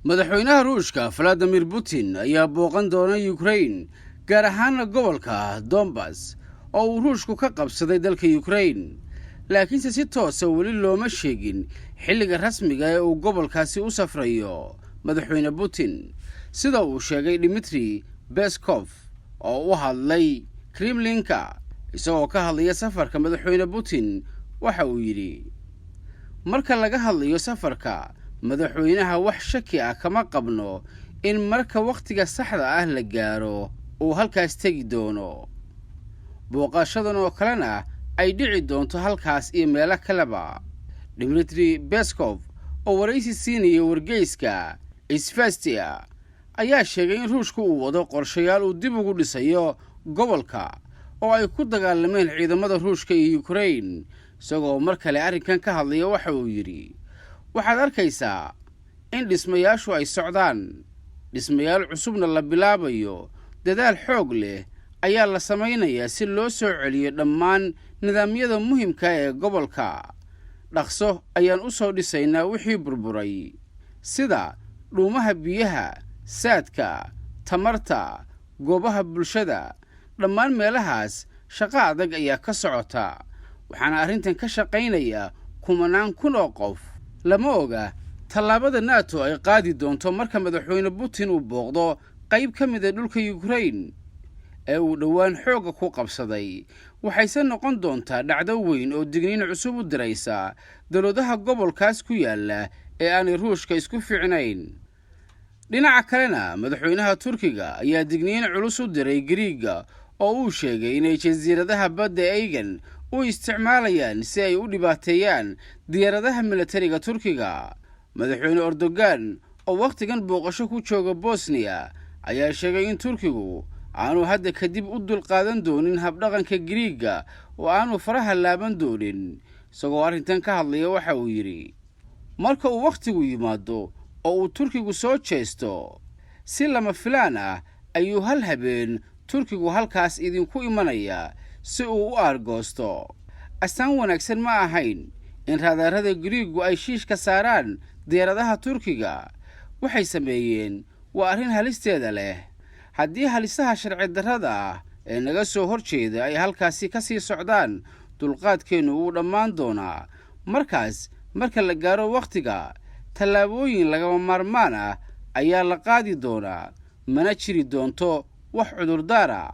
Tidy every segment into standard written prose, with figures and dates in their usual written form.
madaxweynaha ruushka Vladimir Putin ayaa booqan doona Ukraine gaar ahaan gobolka Donbas oo uu ruushku ka qabsaday dalka Ukraine laakiinse si toos ah weli looma sheegin xilliga rasmiga ah ee uu gobolkaasi u safrayo madaxweyne Putin sida uu sheegay Dmitry Peskov oo u hadlay Kremlinka isagoo ka hadlaya safarka madaxweyne Putin waxa uu yiri marka laga hadlayo safarka madaxweynaha wax shaki ah kama qabno in marka waqtiga saxda ah la gaaro uu halkaas tagi doono booqashadan oo kalena ay dhici doonto halkaas iyo meelo kaleba Dmitry Peskov oo waraysi siinaya wargeyska Izvestia ayaa sheegay in ruushku uu wado qorshayaal uu dib ugu dhisayo gobolka oo ay ku dagaalameen ciidamada ruushka iyo Ukraine isagoo mar kale arrinkan ka hadlaya waxa uu yiri waxaad arkaysaa in dhismayaashu ay socdaan dhismayaal cusubna la bilaabayo dadaal xoog leh ayaa la samaynayaa si loo soo celiyo dhammaan nidaamyada muhiimka ee gobolka dhaqso ayaan u soo dhisaynaa wixii burburay sida dhuumaha biyaha saadka tamarta goobaha bulshada dhammaan meelahaas shaqo adag ayaa ka socota waxaana arrintan ka shaqaynaya kumanaan kun oo qof lama oga tallaabada NATO ay qaadi doonto marka madaxweyne Putin uu booqdo qayb ka mid ah dhulka Ukraine ee uu dhawaan xooga ku qabsaday waxayse noqon doontaa dhacdo weyn oo digniin cusub u diraysa dawladaha gobolkaas ku yaala ee aan ruushka isku fiicnayn dhinaca kalena madaxweynaha Turkiga ayaa digniin culus u diray Greega oo uu sheegay inay jasiiradaha badda Aegean u isticmaalayaan si ay u dhibaateeyaan diyaaradaha militariga Turkiga madaxweyne Erdogan oo waqtigan booqasho ku jooga Bosnia ayaa sheegay in Turkigu aanu hadda kadib u dulqaadan doonin habdhaqanka Greega oo aanu faraha laaban doonin isagoo arrintan ka hadlaya waxa uu yiri marka uu waqtigu yimaado oo uu Turkigu soo jeesto si lama filaan ah ayuu hal habeen Turkigu halkaas idinku imanaya si uu u argoosto astaan wanaagsan ma ahayn in raadarada Greegu ay shiish ka saaraan diyaaradaha Turkiga waxay sameeyeen waa arrin halisteeda leh haddii halisaha sharci darrada ah ee naga soo horjeeda ay halkaasi ka sii socdaan dulqaadkeenu wuu dhammaan doonaa marka la gaaro waqtiga tallaabooyin lagama maarmaan ah ayaa la qaadi doonaa mana jiri doonto wax cudurdaar ah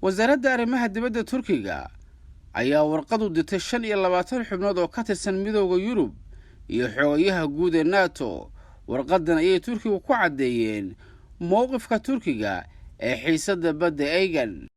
wasaaradda arrimaha dibadda Turkiga ayaa warqad u dirtay 25 xubnood oo ka tirsan midowga Yurub iyo xogayaha guud ee NATO warqadan ayay Turkigu ku cadeeyeen mowqifka Turkiga ee xiisadda badda Aegean